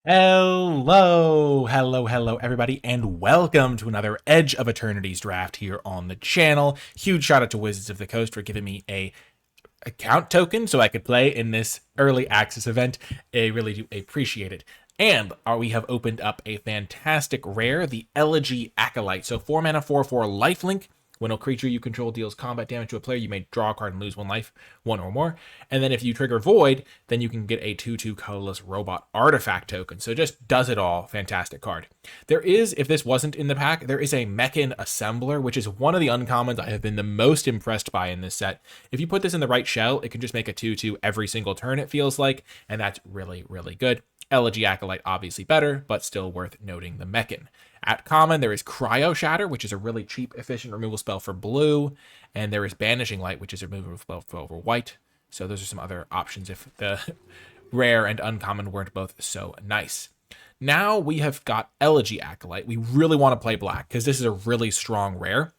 Hello, everybody, and welcome to another Edge of Eternities Draft here on the channel. Huge shout out to Wizards of the Coast for giving me a account token so I could play in this early access event. I really do appreciate it. And we have opened up a fantastic rare, the Elegy Acolyte. So 4 mana, 4/4 lifelink. When a creature you control deals combat damage to a player, you may draw a card and lose 1 life, 1 or more. And then if you trigger Void, then you can get a 2/2 colorless robot artifact token. So just does it all. Fantastic card. There is, if this wasn't in the pack, there is a Mechan Assembler, which is one of the uncommons I have been the most impressed by in this set. If you put this in the right shell, it can just make a 2/2 every single turn, it feels like, and that's really, really good. Elegy Acolyte obviously better, but still worth noting the Mechan. At common, there is Cryo Shatter, which is a really cheap, efficient removal spell for blue, and there is Banishing Light, which is a removal spell for white. So those are some other options if the rare and uncommon weren't both so nice. Now we have got Elegy Acolyte. We really want to play black because this is a really strong rare.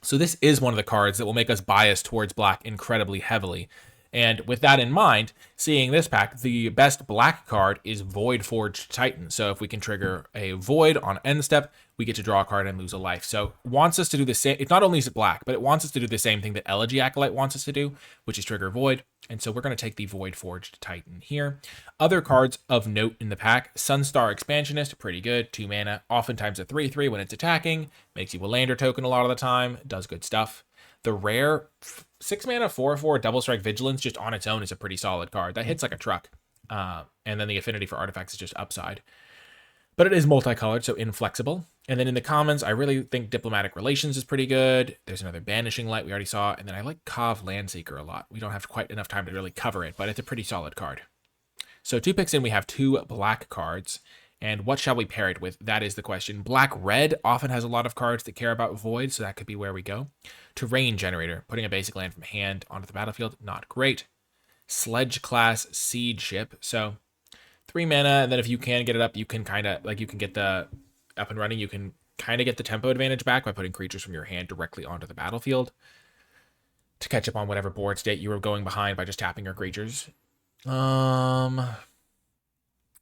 So this is one of the cards that will make us bias towards black incredibly heavily. And with that in mind, seeing this pack, the best black card is Void Forged Titan. So if we can trigger a Void on end step, we get to draw a card and lose a life. So it wants us to do the same. It not only is it black, but it wants us to do the same thing that Elegy Acolyte wants us to do, which is trigger Void. And so we're going to take the Void Forged Titan here. Other cards of note in the pack, Sunstar Expansionist, pretty good, 2 mana, oftentimes a 3/3 when it's attacking, makes you a lander token a lot of the time, does good stuff. The rare 6 mana 4/4 Double Strike Vigilance just on its own is a pretty solid card. That hits like a truck. And then the affinity for artifacts is just upside. But it is multicolored, so inflexible. And then in the commons, I really think Diplomatic Relations is pretty good. There's another Banishing Light we already saw. And then I like Kov Landseeker a lot. We don't have quite enough time to really cover it, but it's a pretty solid card. So 2 picks in, we have 2 black cards. And what shall we pair it with? That is the question. Black-red often has a lot of cards that care about Void, so that could be where we go. Terrain Generator, putting a basic land from hand onto the battlefield, not great. Sledge class Siege Ship, so 3 mana, and then if you can get it up, you can kind of, like, you can get the up and running, you can kind of get the tempo advantage back by putting creatures from your hand directly onto the battlefield to catch up on whatever board state you were going behind by just tapping your creatures.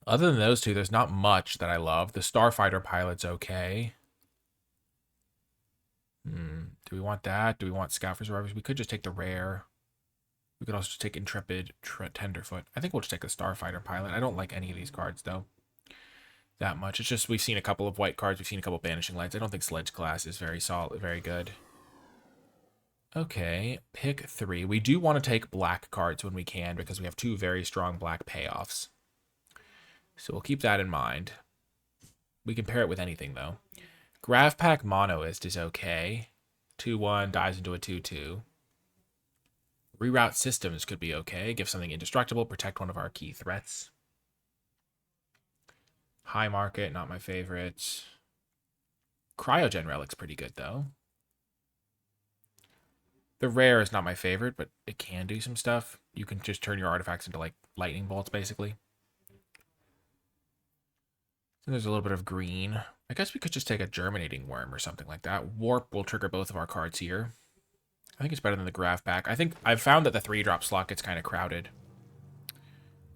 Other than those two, there's not much that I love. The Starfighter Pilot's okay. Do we want that? Do we want Scout for Survivors? We could just take the rare. We could also just take Intrepid Tenderfoot. I think we'll just take the Starfighter Pilot. I don't like any of these cards, though, that much. It's just we've seen a couple of white cards. We've seen a couple of Banishing Lights. I don't think Sledge Class is very solid, very good. Okay, pick 3. We do want to take black cards when we can because we have 2 very strong black payoffs. So we'll keep that in mind. We can pair it with anything, though. Gravpack Monoist is okay. 2/1, dies into a 2/2. Reroute Systems could be okay. Give something indestructible, protect one of our key threats. High Market, not my favorite. Cryogen Relic's pretty good, though. The rare is not my favorite, but it can do some stuff. You can just turn your artifacts into, like, lightning bolts, basically. There's a little bit of green. I guess we could just take a Germinating Worm or something like that. Warp will trigger both of our cards here. I think it's better than the Gravpack. I think I've found that the 3-drop slot gets kind of crowded.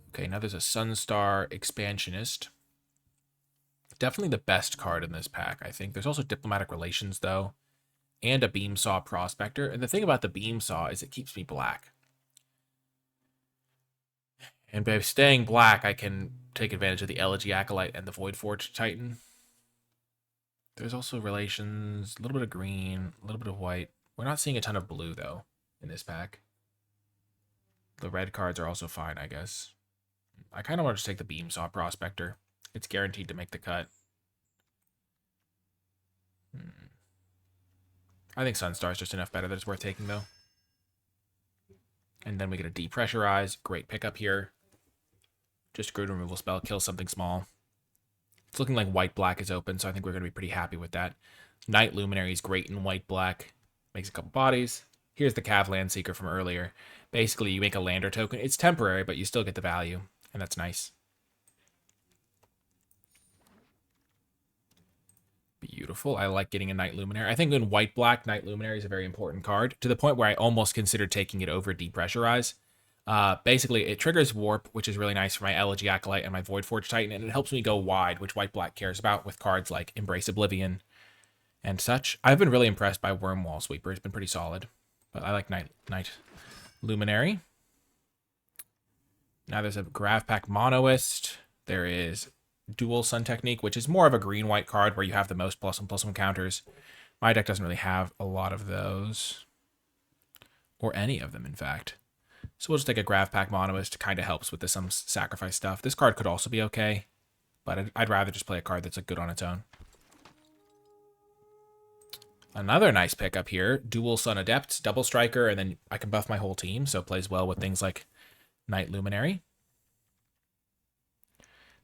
Okay, now there's a Sunstar Expansionist. Definitely the best card in this pack, I think. There's also Diplomatic Relations, though, and a Beamsaw Prospector. And the thing about the Beamsaw is it keeps me black. And by staying black, I can take advantage of the Elegy Acolyte and the Void Forged Titan. There's also Relations, a little bit of green, a little bit of white. We're not seeing a ton of blue, though, in this pack. The red cards are also fine, I guess. I kind of want to just take the Beamsaw Prospector. It's guaranteed to make the cut. I think Sunstar is just enough better that it's worth taking, though. And then we get a Depressurize. Great pickup here. Just a good removal spell. Kill something small. It's looking like white-black is open, so I think we're going to be pretty happy with that. Night Luminary is great in white-black. Makes a couple bodies. Here's the Cav Landseeker from earlier. Basically, you make a lander token. It's temporary, but you still get the value, and that's nice. Beautiful. I like getting a Night Luminary. I think in white-black, Night Luminary is a very important card, to the point where I almost considered taking it over Depressurize. Basically, it triggers Warp, which is really nice for my Elegy Acolyte and my Void Forge Titan, and it helps me go wide, which white-black cares about with cards like Embrace Oblivion and such. I've been really impressed by Wormwall Sweeper. It's been pretty solid. But I like Night Luminary. Now there's a Grav Pack Monoist. There is Dual Sun Technique, which is more of a green-white card where you have the most +1/+1 counters. My deck doesn't really have a lot of those. Or any of them, in fact. So we'll just take a Grav Pack Monoist. Kind of helps with the some sacrifice stuff. This card could also be okay, but I'd rather just play a card that's like good on its own. Another nice pickup here, Dual Sun Adept, double striker, and then I can buff my whole team, so it plays well with things like Night Luminary.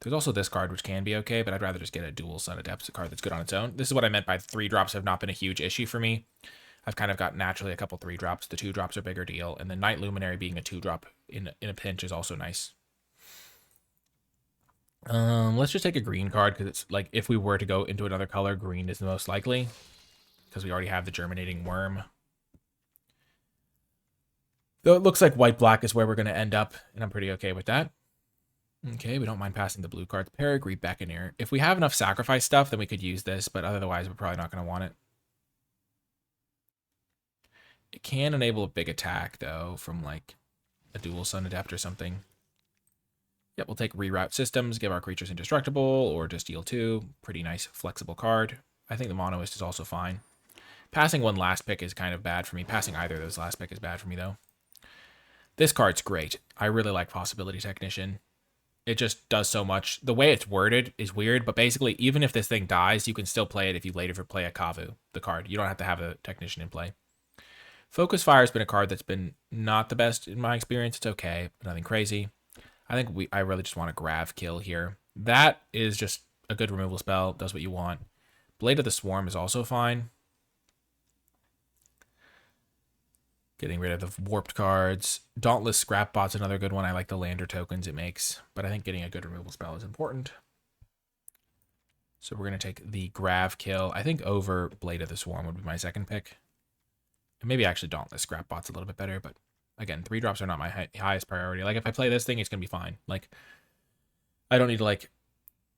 There's also this card, which can be okay, but I'd rather just get a Dual Sun Adept, a card that's good on its own. This is what I meant by 3-drops have not been a huge issue for me. I've kind of got naturally a couple 3-drops. The 2-drops are a bigger deal, and the Night Luminary being a 2-drop in a pinch is also nice. Let's just take a green card, because it's like, if we were to go into another color, green is the most likely, because we already have the Germinating Worm. Though it looks like white-black is where we're going to end up, and I'm pretty okay with that. Okay, we don't mind passing the blue card. Peregrine Beckoner. If we have enough sacrifice stuff, then we could use this, but otherwise we're probably not going to want it. It can enable a big attack, though, from like a Dual Sun Adept or something. Yep, we'll take Reroute Systems, give our creatures indestructible, or just deal 2. Pretty nice, flexible card. I think the Monoist is also fine. Passing one last pick is kind of bad for me. Passing either of those last pick is bad for me, though. This card's great. I really like Possibility Technician. It just does so much. The way it's worded is weird, but basically, even if this thing dies, you can still play it if you later play a Kavu, the card. You don't have to have a Technician in play. Focus Fire has been a card that's been not the best in my experience. It's okay, but nothing crazy. I think I really just want a Grav Kill here. That is just a good removal spell. Does what you want. Blade of the Swarm is also fine. Getting rid of the warped cards. Dauntless Scrapbot's another good one. I like the lander tokens it makes, but I think getting a good removal spell is important. So we're going to take the Grav Kill. I think over Blade of the Swarm would be my second pick. And maybe actually Dauntless Scrapbot's a little bit better, but again, 3-drops are not my highest priority. Like, if I play this thing, it's going to be fine. Like, I don't need to, like,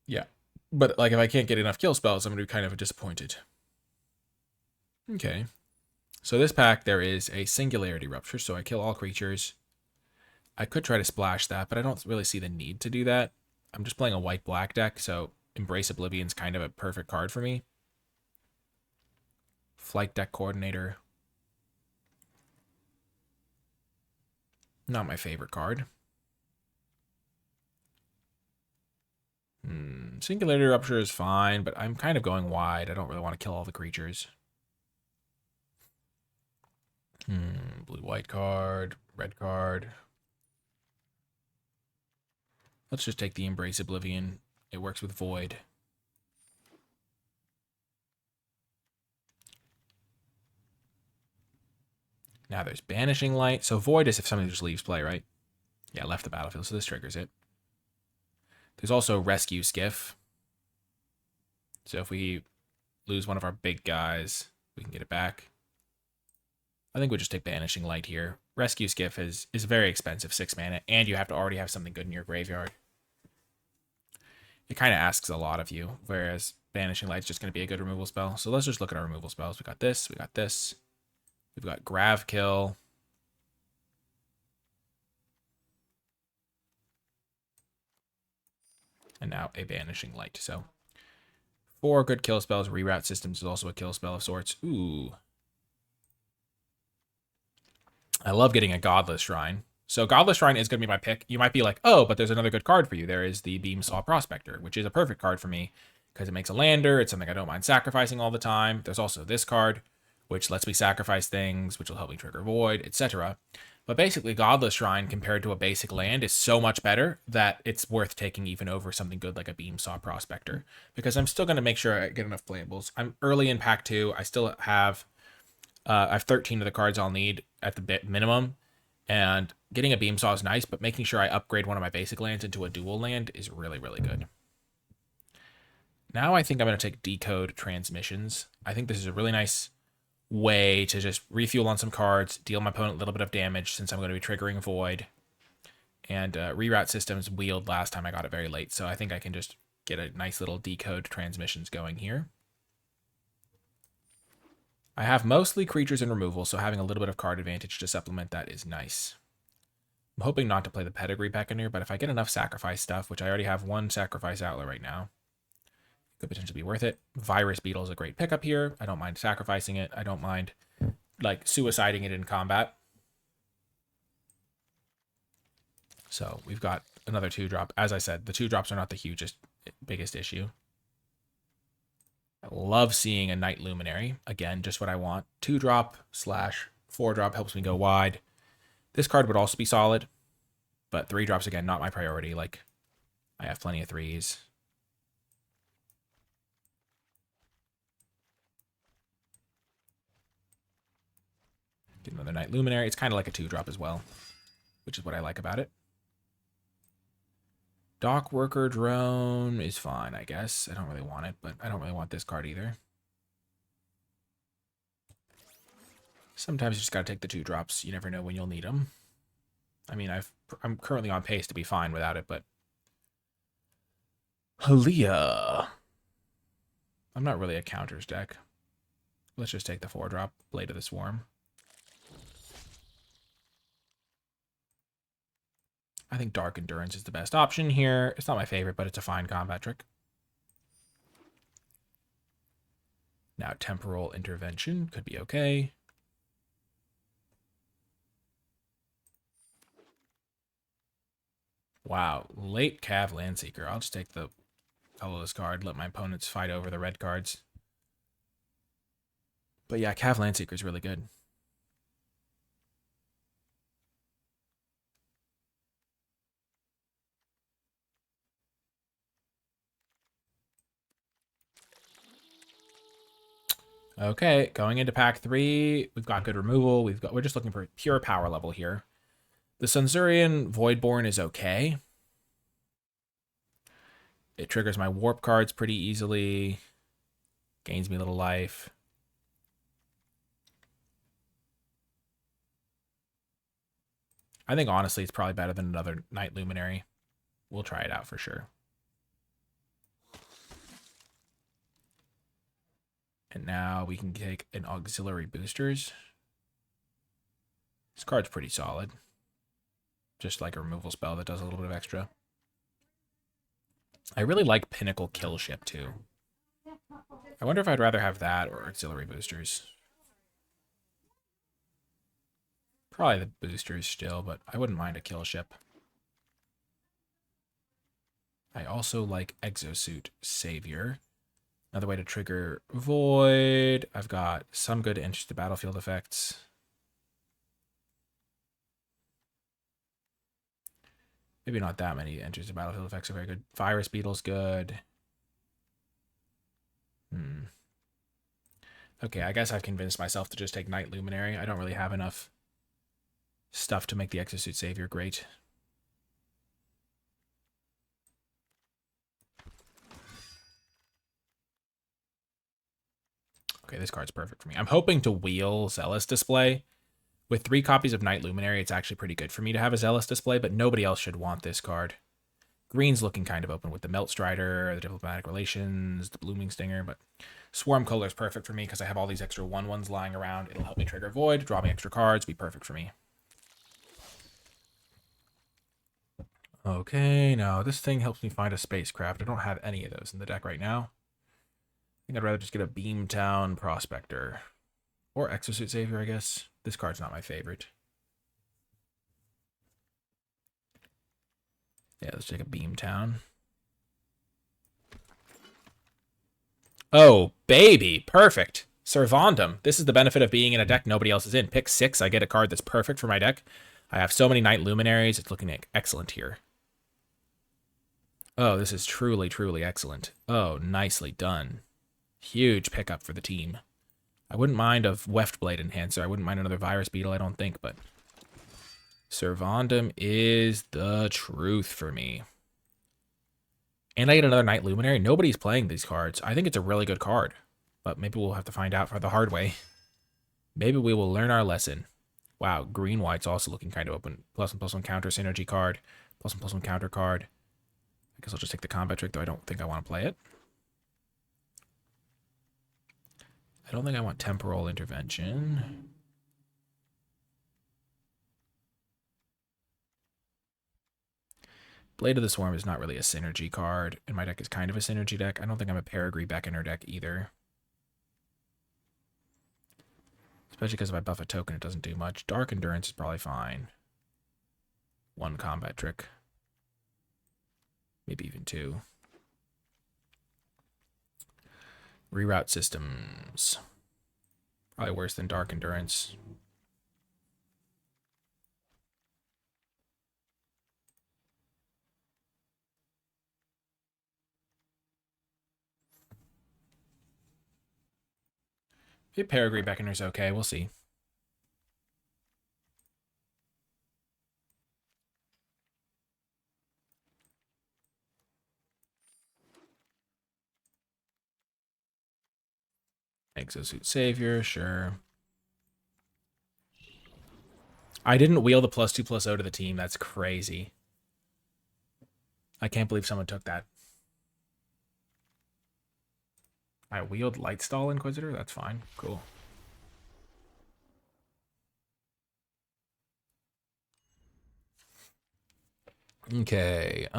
yeah. But, like, if I can't get enough kill spells, I'm going to be kind of disappointed. Okay. So this pack, there is a Singularity Rupture, so I kill all creatures. I could try to splash that, but I don't really see the need to do that. I'm just playing a white-black deck, so Embrace Oblivion's kind of a perfect card for me. Flight Deck Coordinator. Not my favorite card. Singularity Rupture is fine, but I'm kind of going wide. I don't really want to kill all the creatures. Blue-white card, red card. Let's just take the Embrace Oblivion. It works with Void. Now there's Banishing Light. So Void is if somebody just leaves play, right? Yeah, left the battlefield, so this triggers it. There's also Rescue Skiff. So if we lose one of our big guys, we can get it back. I think we'll just take Banishing Light here. Rescue Skiff is very expensive, 6 mana, and you have to already have something good in your graveyard. It kind of asks a lot of you, whereas Banishing Light's just going to be a good removal spell. So let's just look at our removal spells. We got this, we got this. We've got Grav Kill. And now a Banishing Light. So 4 good kill spells. Reroute Systems is also a kill spell of sorts. Ooh. I love getting a Godless Shrine. So Godless Shrine is going to be my pick. You might be like, oh, but there's another good card for you. There is the Beamsaw Prospector, which is a perfect card for me because it makes a lander. It's something I don't mind sacrificing all the time. There's also this card, which lets me sacrifice things, which will help me trigger Void, etc. But basically, Godless Shrine compared to a basic land is so much better that it's worth taking even over something good like a Beamsaw Prospector, because I'm still going to make sure I get enough playables. I'm early in pack 2. I still have I have 13 of the cards I'll need at the minimum, and getting a Beamsaw is nice, but making sure I upgrade one of my basic lands into a dual land is really, really good. Now I think I'm going to take Decode Transmissions. I think this is a really nice way to just refuel on some cards, deal my opponent a little bit of damage since I'm going to be triggering Void. And reroute systems wheeled last time I got it very late, so I think I can just get a nice little decode transmissions going here. I have mostly creatures and removal, so having a little bit of card advantage to supplement that is nice. I'm hoping not to play the Pedigree Buccaneer, but if I get enough sacrifice stuff, which I already have one sacrifice outlet right now, could potentially be worth it. Virus Beetle is a great pickup here. I don't mind sacrificing it. I don't mind like suiciding it in combat. So we've got another 2-drop. As I said, the 2-drops are not the biggest issue. I love seeing a Night Luminary. Again, just what I want. 2-drop / 4-drop helps me go wide. This card would also be solid, but 3-drops, again, not my priority. Like, I have plenty of 3s. Get another Night Luminary. It's kind of like a 2-drop as well, which is what I like about it. Dock Worker Drone is fine, I guess. I don't really want it, but I don't really want this card either. Sometimes you just got to take the 2-drops. You never know when you'll need them. I mean, I'm currently on pace to be fine without it, but... Halia. I'm not really a counters deck. Let's just take the 4-drop Blade of the Swarm. I think Dark Endurance is the best option here. It's not my favorite, but it's a fine combat trick. Now, Temporal Intervention could be okay. Wow, late Cav Landseeker. I'll just take the colorless card, let my opponents fight over the red cards. But yeah, Cav Landseeker is really good. Okay, going into pack 3, we've got good removal. We're just looking for pure power level here. The Sensurian Voidborn is okay. It triggers my warp cards pretty easily. Gains me a little life. I think honestly it's probably better than another Night Luminary. We'll try it out for sure. And now we can take an Auxiliary Boosters. This card's pretty solid. Just like a removal spell that does a little bit of extra. I really like Pinnacle Kill Ship too. I wonder if I'd rather have that or Auxiliary Boosters. Probably the boosters still, but I wouldn't mind a Kill Ship. I also like Exosuit Savior. Another way to trigger Void. I've got some good entry to battlefield effects. Maybe not that many entries to battlefield effects are very good. Virus Beetle's good. Okay, I guess I've convinced myself to just take Night Luminary. I don't really have enough stuff to make the Exosuit Savior great. Okay, this card's perfect for me. I'm hoping to wheel Zealous Display. With 3 copies of Night Luminary, it's actually pretty good for me to have a Zealous Display, but nobody else should want this card. Green's looking kind of open with the Melt Strider, the Diplomatic Relations, the Blooming Stinger, but Swarm Color is perfect for me because I have all these extra 1/1s lying around. It'll help me trigger Void, draw me extra cards, be perfect for me. Okay, now this thing helps me find a spacecraft. I don't have any of those in the deck right now. I think I'd rather just get a Beamtown Prospector. Or Exosuit Savior, I guess. This card's not my favorite. Yeah, let's take a Beamtown. Oh, baby. Perfect. Servandum. This is the benefit of being in a deck nobody else is in. Pick 6, I get a card that's perfect for my deck. I have so many Night Luminaries. It's looking excellent here. Oh, this is truly, truly excellent. Oh, nicely done. Huge pickup for the team. I wouldn't mind a Weftblade Enhancer. I wouldn't mind another Virus Beetle, I don't think, but Servandum is the truth for me. And I get another Night Luminary. Nobody's playing these cards. I think it's a really good card, but maybe we'll have to find out for the hard way. Maybe we will learn our lesson. Wow, green-white's also looking kind of open. +1/+1 counter synergy card. +1/+1 counter card. I guess I'll just take the combat trick, though I don't think I want to play it. I don't think I want temporal intervention. Blade of the Swarm is not really a synergy card, and my deck is kind of a synergy deck. I don't think I'm a Peregrine Beckoner deck either. Especially because if I buff a token, it doesn't do much. Dark Endurance is probably fine. 1 combat trick. Maybe even 2. Reroute Systems. Probably worse than Dark Endurance. Maybe Peregrine Beckoner's okay. We'll see. Exosuit Savior, sure. I didn't wheel the +2/+0 to the team. That's crazy. I can't believe someone took that. I wheeled Lightstall Inquisitor? That's fine. Cool. Okay,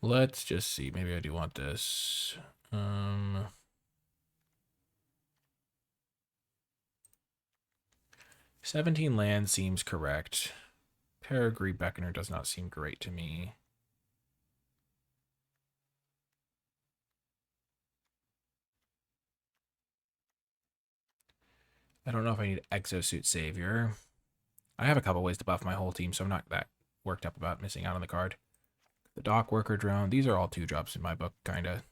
let's just see. Maybe I do want this. 17 land seems correct. Peregrine Beckoner does not seem great to me. I don't know if I need Exosuit Savior. I have a couple ways to buff my whole team, so I'm not that worked up about missing out on the card. The Dock Worker Drone. These are all 2-drops in my book, kind of. I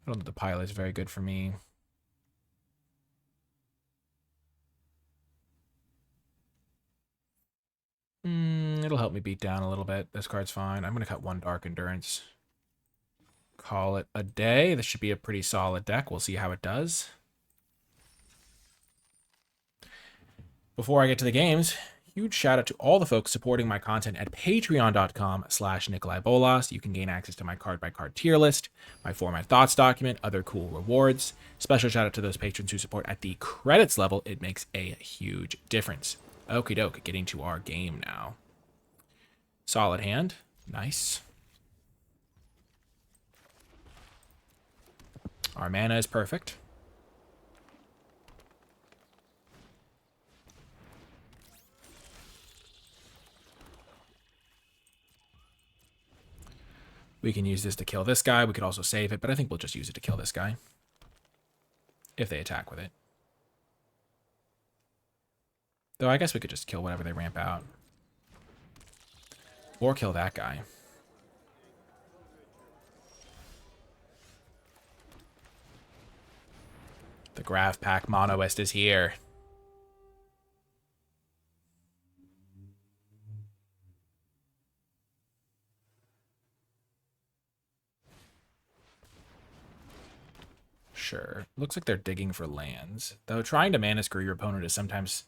don't think the pilot is very good for me. It'll help me beat down a little bit. This card's fine. I'm going to cut 1 Dark Endurance. Call it a day. This should be a pretty solid deck. We'll see how it does. Before I get to the games, huge shout out to all the folks supporting my content at patreon.com/NicolaiBolas. You can gain access to my card-by-card tier list, my format thoughts document, other cool rewards. Special shout out to those patrons who support at the credits level. It makes a huge difference. Okie doke, getting to our game now. Solid hand. Nice. Our mana is perfect. We can use this to kill this guy. We could also save it, but I think we'll just use it to kill this guy. If they attack with it. Though I guess we could just kill whatever they ramp out. Or kill that guy. The Graph Pack Monoist is here. Sure. Looks like they're digging for lands. Though trying to mana screw your opponent is sometimes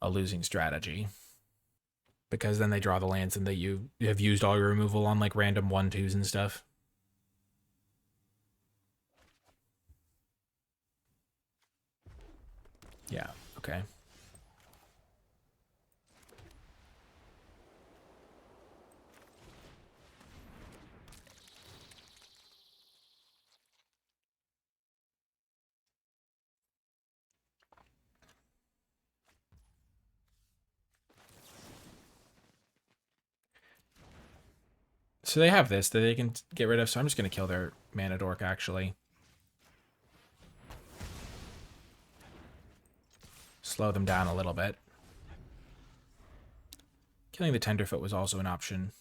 a losing strategy. Because then they draw the lands and that you have used all your removal on like random 1/2s and stuff. Yeah, okay. So they have this that they can get rid of, so I'm just going to kill their Mana Dork, actually. Slow them down a little bit. Killing the Tenderfoot was also an option.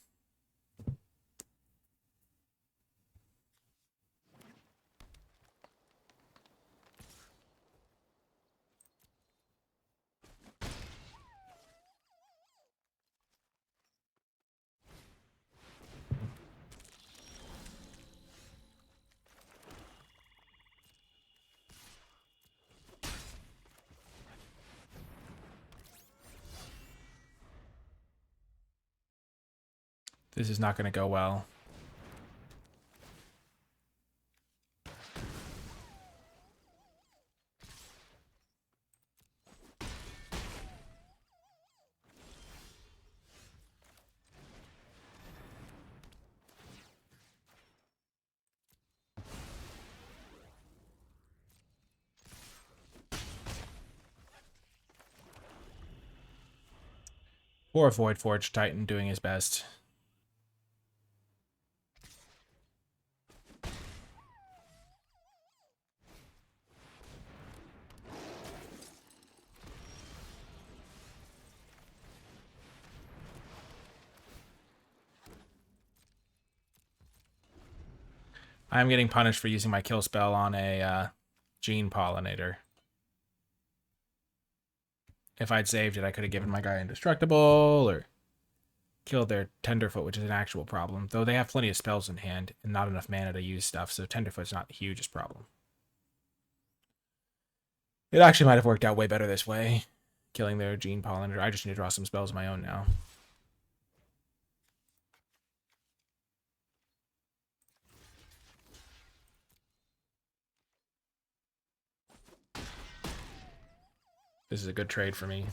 This is not going to go well. Or Void Forge Titan doing his best. I'm getting punished for using my kill spell on a Gene Pollinator. If I'd saved it, I could have given my guy Indestructible or killed their Tenderfoot, which is an actual problem. Though they have plenty of spells in hand and not enough mana to use stuff, so Tenderfoot's not the hugest problem. It actually might have worked out way better this way, killing their Gene Pollinator. I just need to draw some spells of my own now. This is a good trade for me.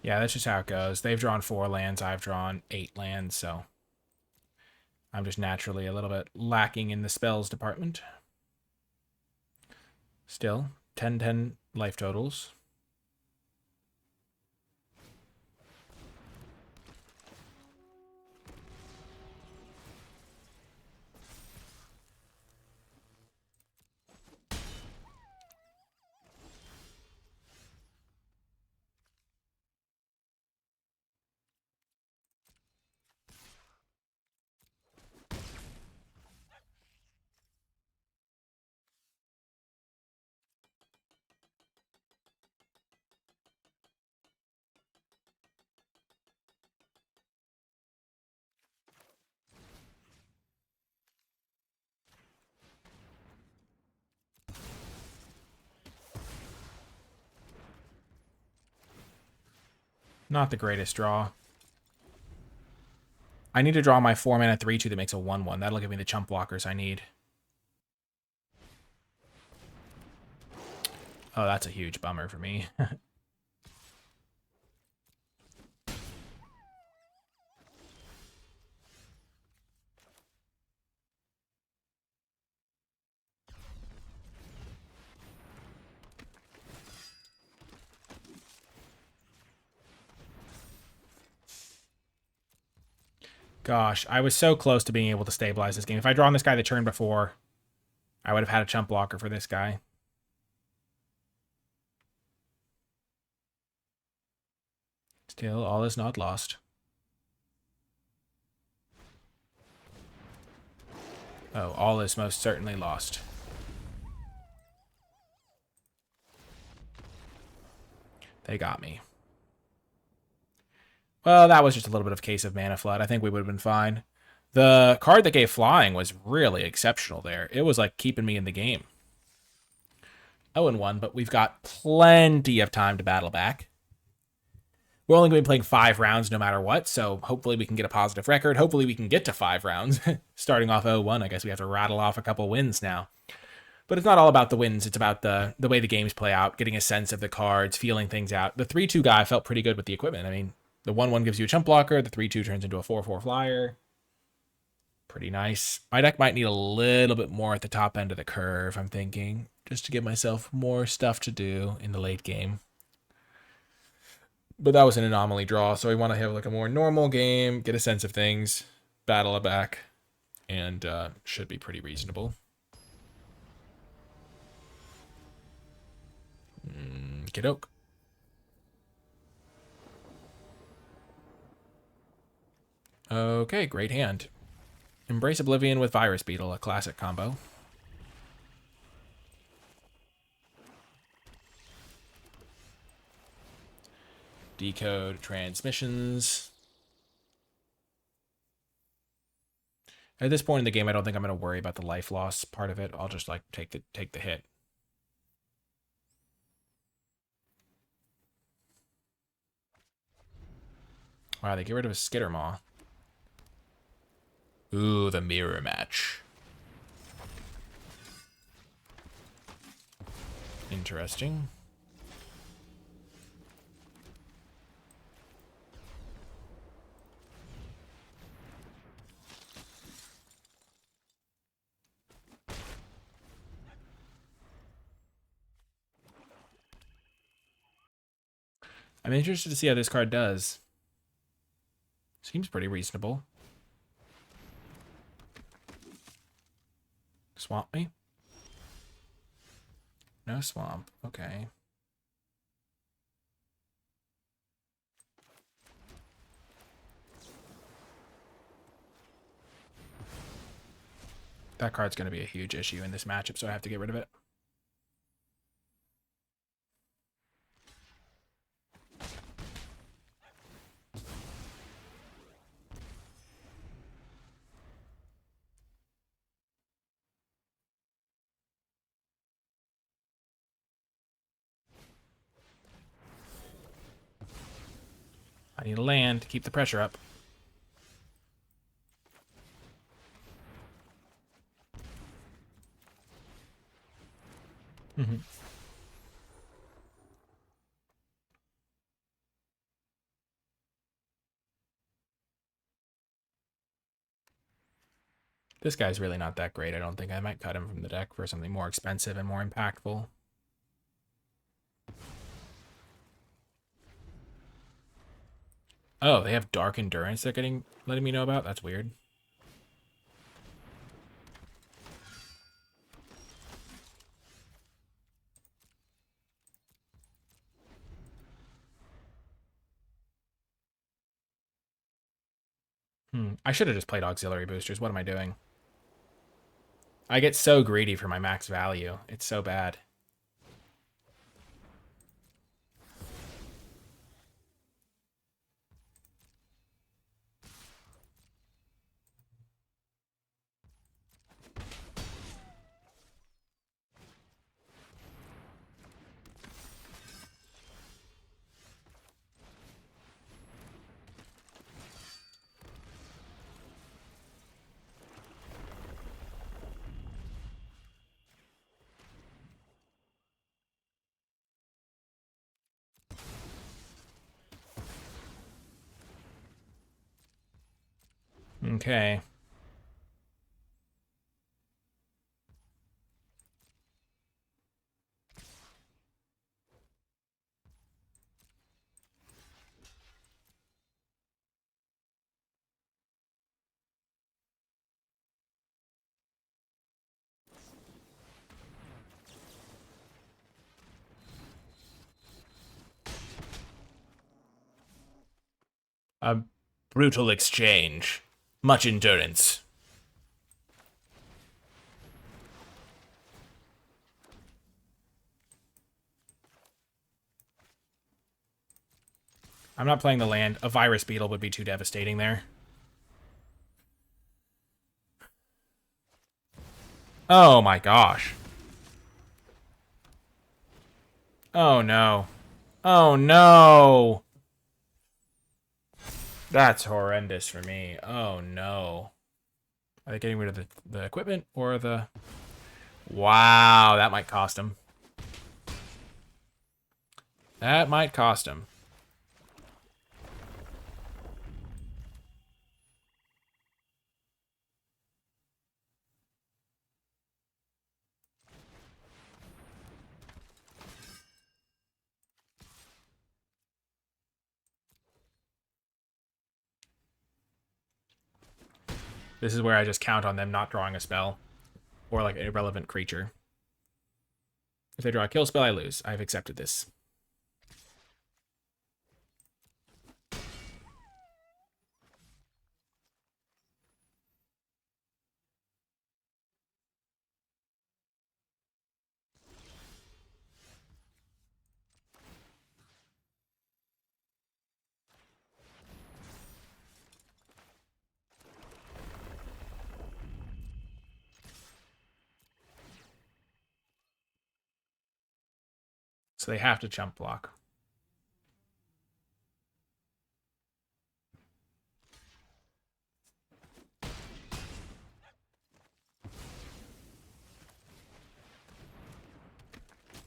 Yeah, that's just how it goes. They've drawn 4 lands, I've drawn 8 lands, so I'm just naturally a little bit lacking in the spells department. Still, 10-10 life totals. Not the greatest draw. I need to draw my 4-mana 3/2 that makes a 1/1. That'll give me the chump blockers I need. Oh, that's a huge bummer for me. Gosh, I was so close to being able to stabilize this game. If I'd drawn this guy the turn before, I would have had a chump blocker for this guy. Still, all is not lost. Oh, all is most certainly lost. They got me. Well, that was just a little bit of a case of mana flood. I think we would have been fine. The card that gave flying was really exceptional there. It was like keeping me in the game. 0-1, but we've got plenty of time to battle back. We're only going to be playing 5 rounds no matter what, so hopefully we can get a positive record. Hopefully we can get to 5 rounds. Starting off 0-1, I guess we have to rattle off a couple wins now. But it's not all about the wins. It's about the way the games play out, getting a sense of the cards, feeling things out. The 3/2 guy felt pretty good with the equipment. I mean, the 1/1 gives you a chump blocker. The 3/2 turns into a 4/4 flyer. Pretty nice. My deck might need a little bit more at the top end of the curve, I'm thinking, just to give myself more stuff to do in the late game. But that was an anomaly draw, so we want to have like a more normal game, get a sense of things, battle it back, and should be pretty reasonable. Kidoke. Okay, great hand. Embrace Oblivion with Virus Beetle, a classic combo. Decode transmissions. At this point in the game, I don't think I'm going to worry about the life loss part of it. I'll just like take the hit. Wow, they get rid of a Skittermaw. Ooh, the mirror match. Interesting. I'm interested to see how this card does. Seems pretty reasonable. Swamp me? No swamp. Okay. That card's going to be a huge issue in this matchup, so I have to get rid of it. I need a land to keep the pressure up. Mm-hmm. This guy's really not that great, I don't think. I might cut him from the deck for something more expensive and more impactful. Oh, they have Dark Endurance they're letting me know about? That's weird. I should have just played Auxiliary Boosters. What am I doing? I get so greedy for my max value. It's so bad. Okay. A brutal exchange. Much endurance. I'm not playing the land. A Virus Beetle would be too devastating there. Oh my gosh. Oh no. Oh no. That's horrendous for me. Oh no. Are they getting rid of the equipment or the... Wow, that might cost him. That might cost him. This is where I just count on them not drawing a spell. Or like an irrelevant creature. If they draw a kill spell, I lose. I've accepted this. So they have to chump block.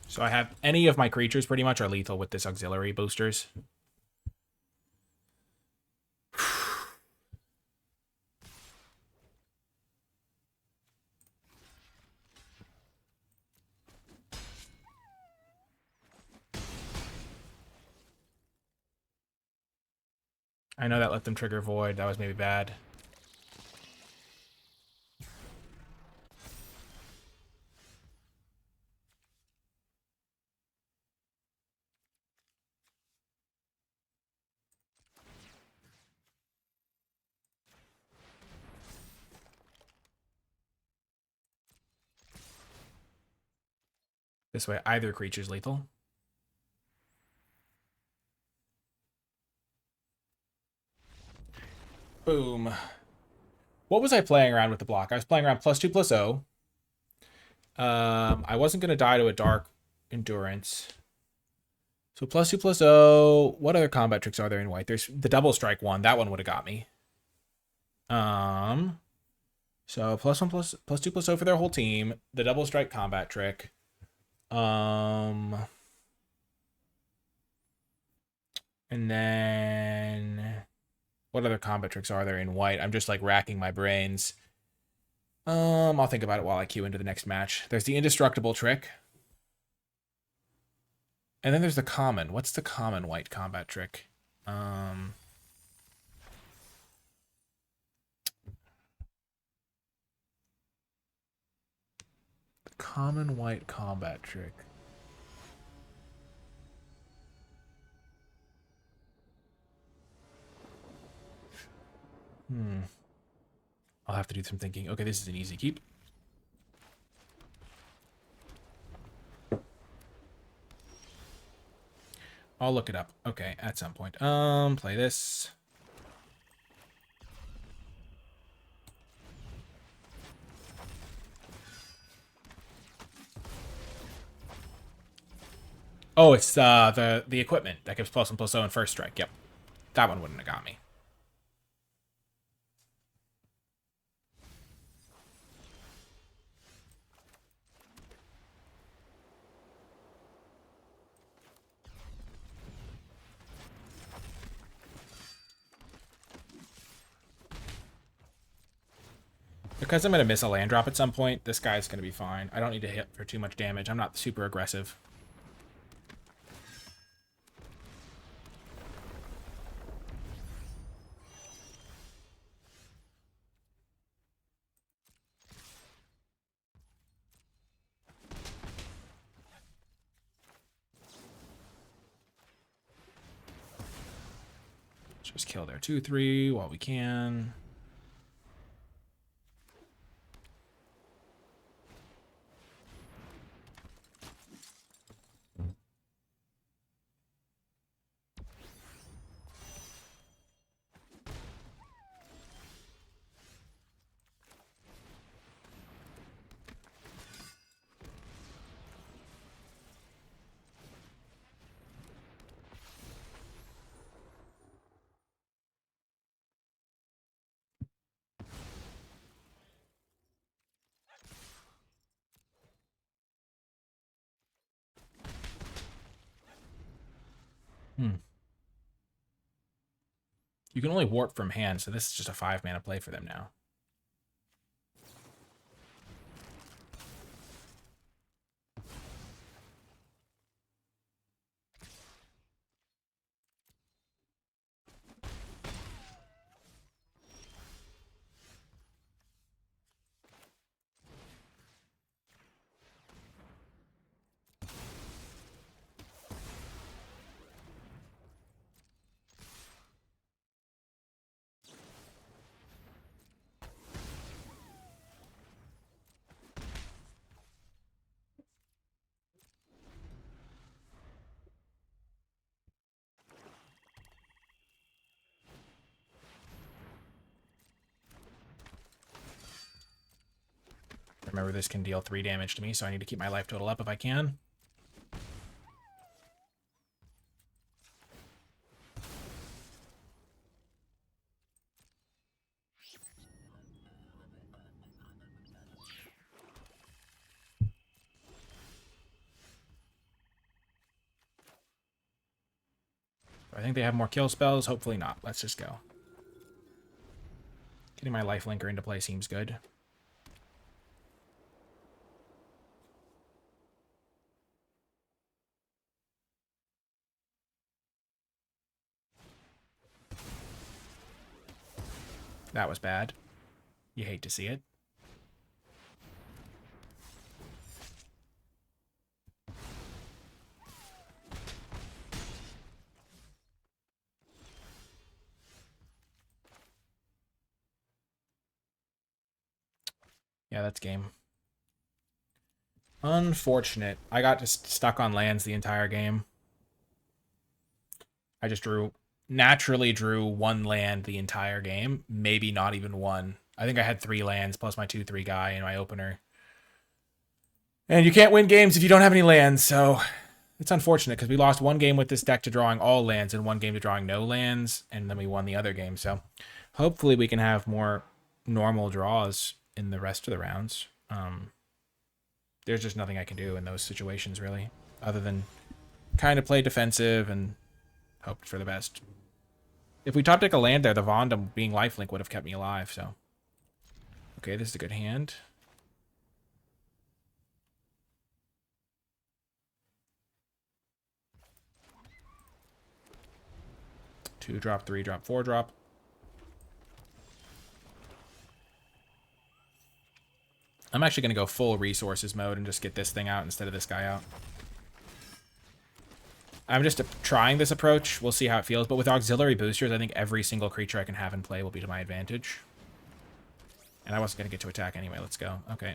So I have any of my creatures pretty much are lethal with this auxiliary boosters. I know that let them trigger Void. That was maybe bad. This way, either creature's lethal. Boom. What was I playing around with the block? I was playing around +2/+0. I wasn't going to die to a Dark Endurance. So +2/+0. What other combat tricks are there in white? There's the double strike one. That one would have got me. So +2/+0 for their whole team. The double strike combat trick. And then what other combat tricks are there in white? I'm just like racking my brains. I'll think about it while I queue into the next match. There's the indestructible trick. And then there's the common. What's the common white combat trick? The common white combat trick. I'll have to do some thinking. Okay, this is an easy keep. I'll look it up. Okay, at some point. Play this. Oh, it's the equipment that gives +1/+0 and first strike. Yep, that one wouldn't have got me. Because I'm going to miss a land drop at some point, this guy's going to be fine. I don't need to hit for too much damage. I'm not super aggressive. Just kill their 2/3 while we can. You can only warp from hand, so this is just a 5-mana play for them now. Remember, this can deal 3 damage to me, so I need to keep my life total up if I can. think they have more kill spells. Hopefully not. Let's just go. Getting my lifelinker into play seems good. That was bad. You hate to see it. Yeah, that's game. Unfortunate. I got just stuck on lands the entire game. I just naturally drew one land the entire game. Maybe not even one. I think I had 3 lands plus my 2/3 guy in my opener. And you can't win games if you don't have any lands, so it's unfortunate because we lost one game with this deck to drawing all lands and one game to drawing no lands, and then we won the other game. So hopefully we can have more normal draws in the rest of the rounds. There's just nothing I can do in those situations, really, other than kind of play defensive and hope for the best. If we top deck a land there, the Vonda being lifelink would have kept me alive, so. Okay, this is a good hand. Two drop, 3 drop, 4 drop. I'm actually going to go full resources mode and just get this thing out instead of this guy out. I'm just trying this approach. We'll see how it feels. But with auxiliary boosters, I think every single creature I can have in play will be to my advantage. And I wasn't going to get to attack anyway. Let's go. Okay,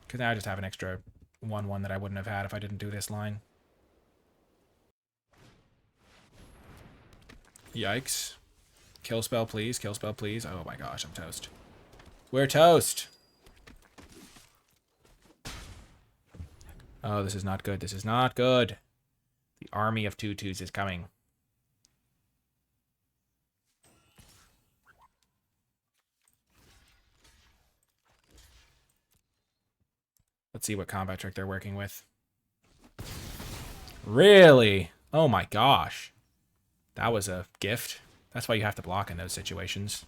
because now I just have an extra 1/1 that I wouldn't have had if I didn't do this line. Yikes. Kill spell, please. Kill spell, please. Oh my gosh, I'm toast. We're toast. Oh, this is not good. This is not good. The army of 2/2s is coming. Let's see what combat trick they're working with. Really? Oh my gosh. That was a gift. That's why you have to block in those situations.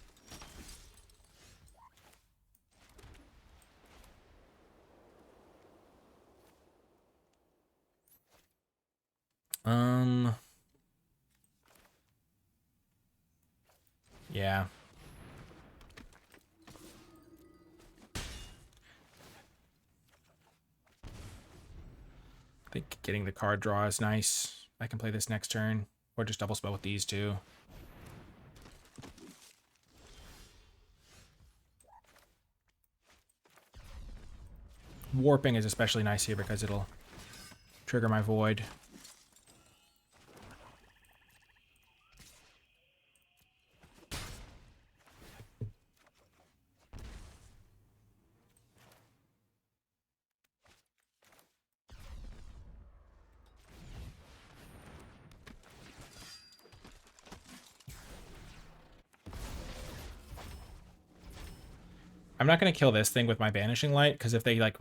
Yeah. I think getting the card draw is nice. I can play this next turn. Or just double spell with these two. Warping is especially nice here because it'll trigger my void. I'm not going to kill this thing with my Banishing Light, because if they like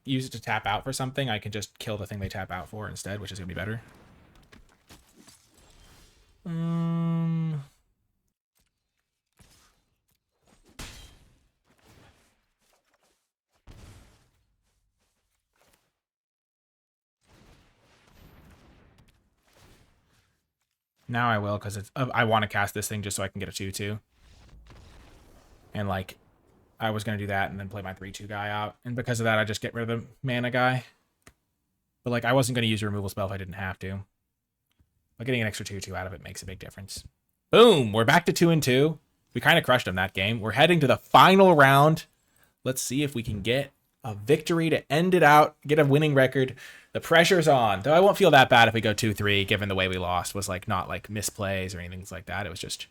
use it to tap out for something, I can just kill the thing they tap out for instead, which is going to be better. Now I will, because I want to cast this thing just so I can get a 2/2. And like, I was going to do that and then play my 3/2 guy out. And because of that, I just get rid of the mana guy. But like, I wasn't going to use a removal spell if I didn't have to. But getting an extra 2/2 out of it makes a big difference. Boom! We're back to 2-2. We kind of crushed them that game. We're heading to the final round. Let's see if we can get a victory to end it out, get a winning record. The pressure's on. Though I won't feel that bad if we go 2-3, given the way we lost was like not like misplays or anything like that. It was just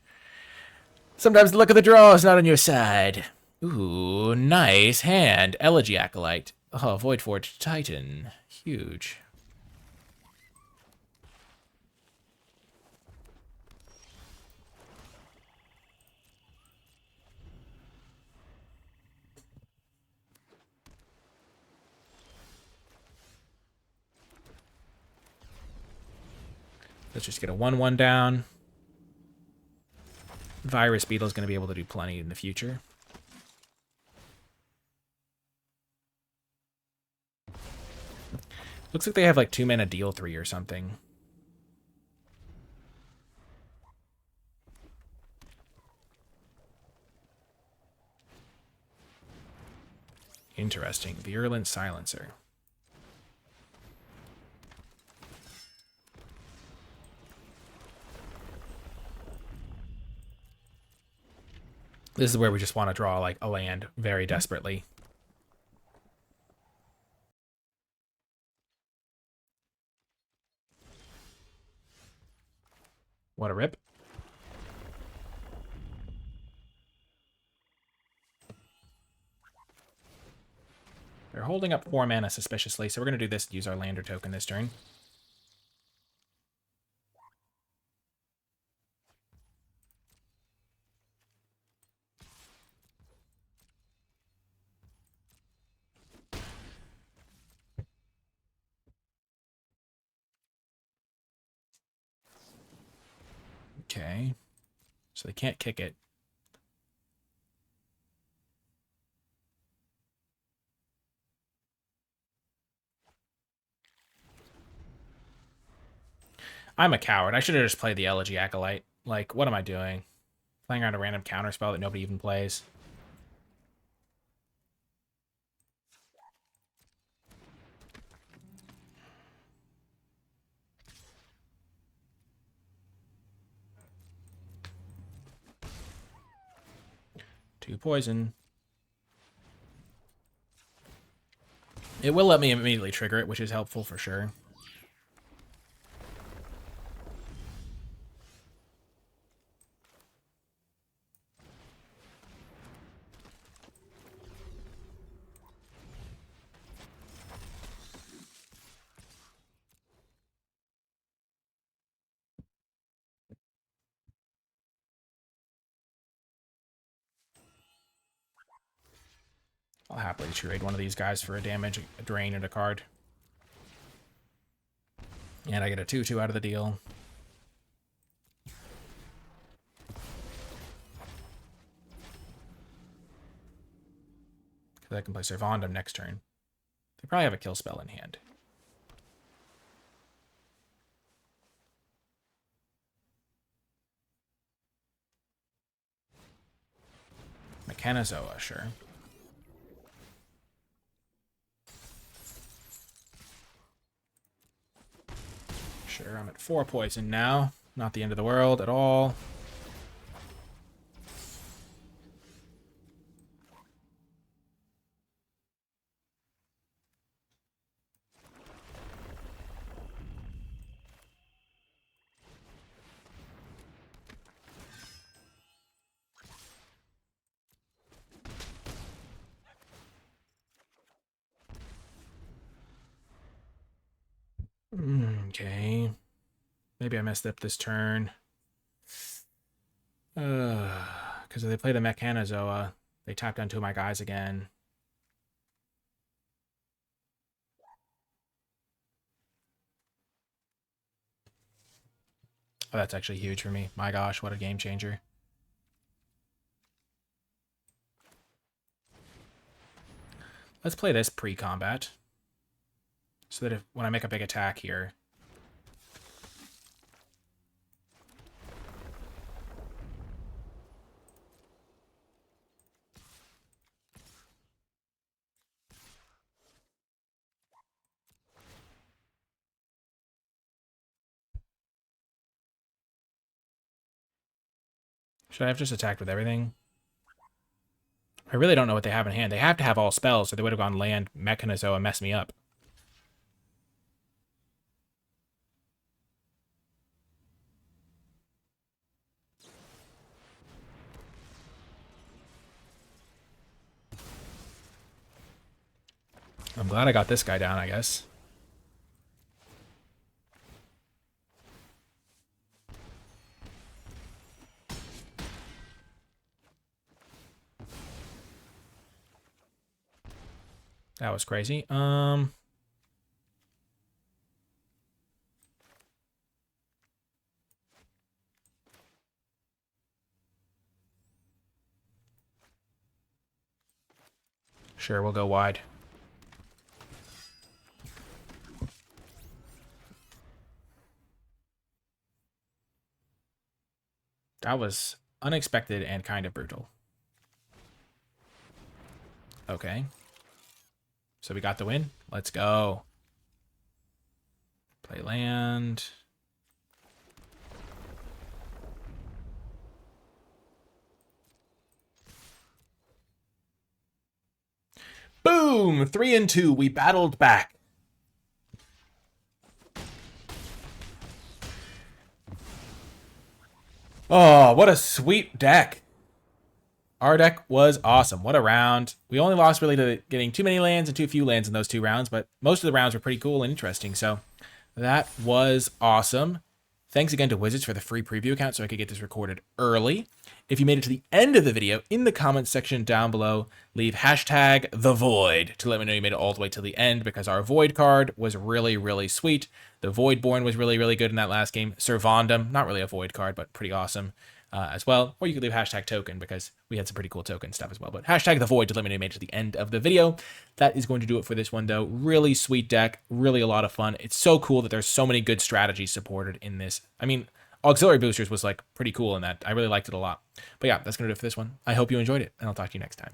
sometimes the luck of the draw is not on your side. Ooh, nice hand. Elegy Acolyte. Oh, Voidforged Titan. Huge. Let's just get a 1/1 down. Virus Beetle is going to be able to do plenty in the future. Looks like they have like 2 mana deal 3 or something. Interesting. Virulent Silencer. This is where we just want to draw like a land very desperately. What a rip. They're holding up 4 mana suspiciously, so we're going to do this and use our lander token this turn. Okay. So they can't kick it. I'm a coward. I should have just played the Elegy Acolyte. Like, what am I doing? Playing around a random counterspell that nobody even plays. Two poison. It will let me immediately trigger it, which is helpful for sure. I'll happily trade one of these guys for a damage, a drain, and a card. And I get a 2/2 out of the deal. Because I can play Servandum next turn. They probably have a kill spell in hand. Mechanizoa, sure. Sure, I'm at 4 poison now. Not the end of the world at all. Okay. Maybe I messed up this turn. Because if they play the Mechanizoa, they tap down 2 of my guys again. Oh, that's actually huge for me. My gosh, what a game changer. Let's play this pre-combat. So that when I make a big attack here... Should I have just attacked with everything? I really don't know what they have in hand. They have to have all spells, so they would have gone land, Mechanizoa, and messed me up. I'm glad I got this guy down, I guess. That was crazy. Sure, we'll go wide. That was unexpected and kind of brutal. Okay. So we got the win. Let's go. Play land. Boom! 3 and 2. We battled back. Oh, what a sweet deck. Our deck was awesome. What a round. We only lost really to getting too many lands and too few lands in those 2 rounds, but most of the rounds were pretty cool and interesting. So that was awesome. Thanks again to Wizards for the free preview account so I could get this recorded early. If you made it to the end of the video, in the comments section down below, leave hashtag the void to let me know you made it all the way to the end, because our void card was really, really sweet. The Voidborn was really, really good in that last game. Servandum, not really a void card, but pretty awesome as well. Or you could leave hashtag token, because we had some pretty cool token stuff as well. But hashtag the void to let me know you made it to the end of the video. That is going to do it for this one, though. Really sweet deck, really a lot of fun. It's so cool that there's so many good strategies supported in this. I mean, auxiliary boosters was like pretty cool in that. I really liked it a lot. But yeah, that's going to do it for this one. I hope you enjoyed it, and I'll talk to you next time.